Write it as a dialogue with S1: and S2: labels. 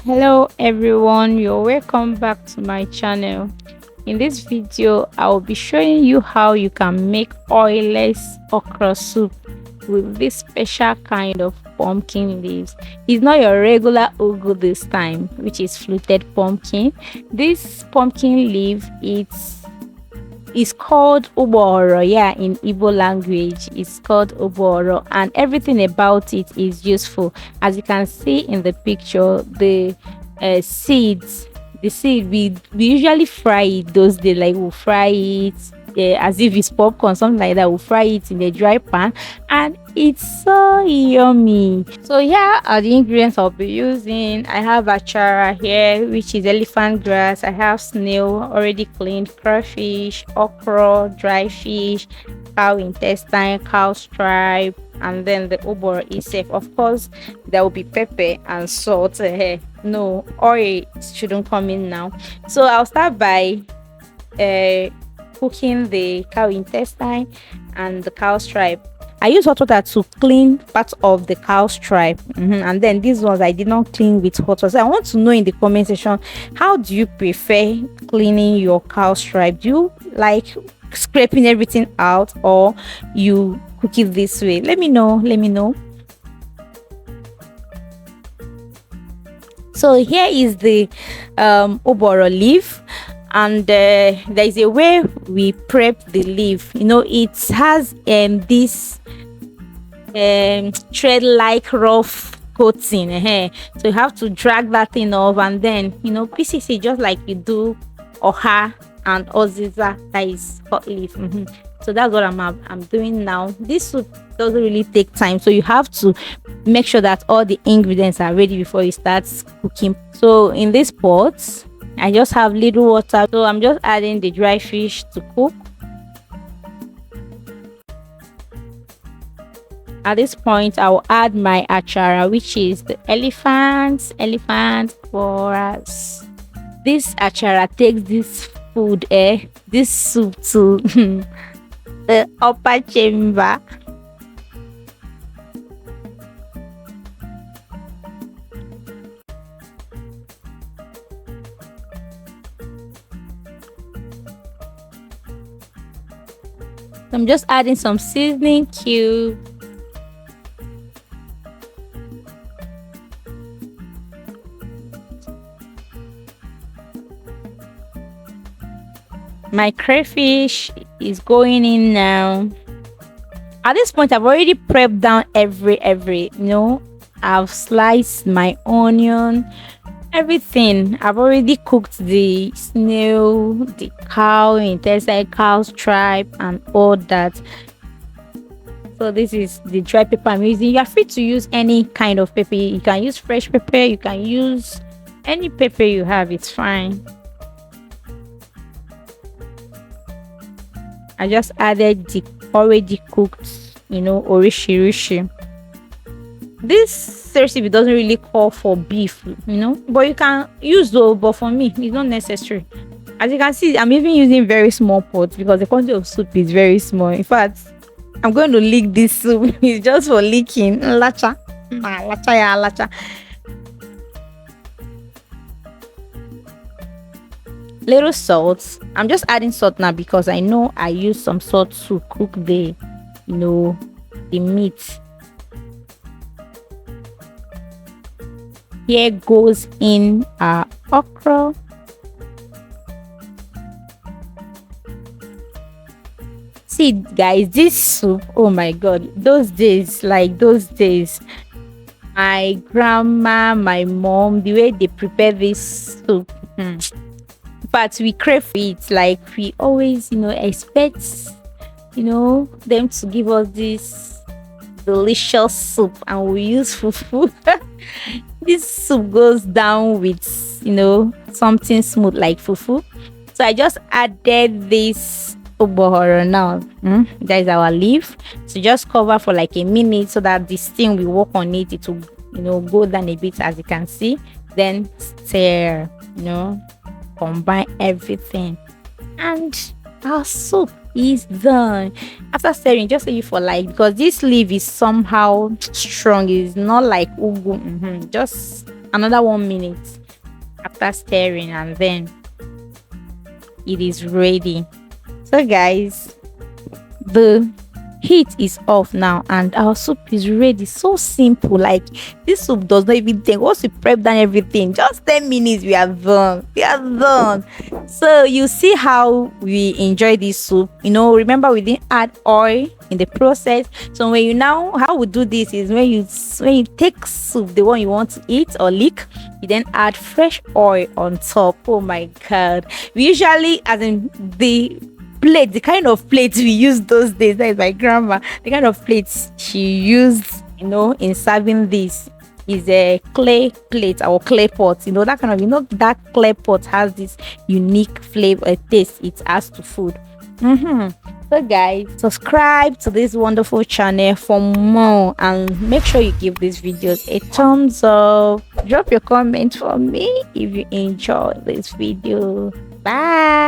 S1: Hello everyone, you're welcome back to my channel. In this video I will be showing you how you can make oilless okra soup with this special kind of pumpkin leaves. It's not your regular ugu this time, which is fluted pumpkin. This pumpkin leaf, it's called Ugbogoro. Yeah, in Igbo language it's called Ugbogoro, and everything about it is useful. As you can see in the picture, the seeds, the seed, we usually fry it those days. Like we'll fry it as if it's popcorn, something like that. We'll fry it in a dry pan and it's so yummy. So here are the ingredients I'll be using. I have achara here, which is elephant grass. I have snail already cleaned, crayfish, okra, dry fish, cow intestine, cow stripe, and then the obor itself. Of course there will be pepper and salt. No oil shouldn't come in now. So I'll start by cooking the cow intestine and the cow stripe. I use hot water to clean part of the cow stripe, and then these ones I did not clean with hot water. So I want to know in the comment section, how do you prefer cleaning your cow stripe? Do you like scraping everything out, or you cook it this way? Let me know. So here is the oboro leaf, and there is a way we prep the leaf. It has this thread like rough coating. So you have to drag that thing off, and then pieces it just like you do oha and oziza, that is hot leaf. So that's what I'm doing now. This soup doesn't really take time, so you have to make sure that all the ingredients are ready before you start cooking. So in this pot I just have little water, so I'm just adding the dry fish to cook. At this point I will add my achara, which is the elephant for this achara takes this food, this soup to the upper chamber. I'm just adding some seasoning cube, my crayfish is going in now. At this point I've already prepped down every I've sliced my onion, everything. I've already cooked the snail, the cow intestine, cow stripe, and all that. So this is the dry pepper I'm using. You are free to use any kind of pepper. You can use fresh pepper, you can use any pepper you have, it's fine. I just added the already cooked orishi. This recipe doesn't really call for beef, but you can use though, but for me it's not necessary. As you can see, I'm even using very small pots because the quantity of soup is very small. In fact, I'm going to lick this soup. It's just for licking. Lacha. Little salt. I'm just adding salt now because I know I use some salt to cook the the meat. Here goes in our okra. See guys, this soup, oh my god, those days, my grandma, my mom, the way they prepare this soup, but we crave for it. Like we always expect them to give us this delicious soup, and we use fufu. This soup goes down with something smooth like fufu. So I just added this ugbogoro now. That is our leaf. So just cover for like a minute so that the steam will work on it. It will go down a bit, as you can see. Then stir, combine everything, and our soup is done. After stirring, just leave it for because this leaf is somehow strong. It's not like ugu. Just another 1 minute after stirring, and then it is ready. So guys, the heat is off now and our soup is ready. So simple. Like, this soup does not even take, once we prep down everything, just 10 minutes we are done. So you see how we enjoy this soup. Remember, we didn't add oil in the process. So when you now, how we do this is when you take soup, the one you want to eat or lick, you then add fresh oil on top. Oh my god, we usually, as in the kind of plates we used those days, that is my grandma, the kind of plates she used, in serving this is a clay plate or clay pot. That kind of, that clay pot has this unique flavor, taste it adds to food. So guys, subscribe to this wonderful channel for more, and make sure you give these videos a thumbs up. Drop your comment for me if you enjoy this video. Bye.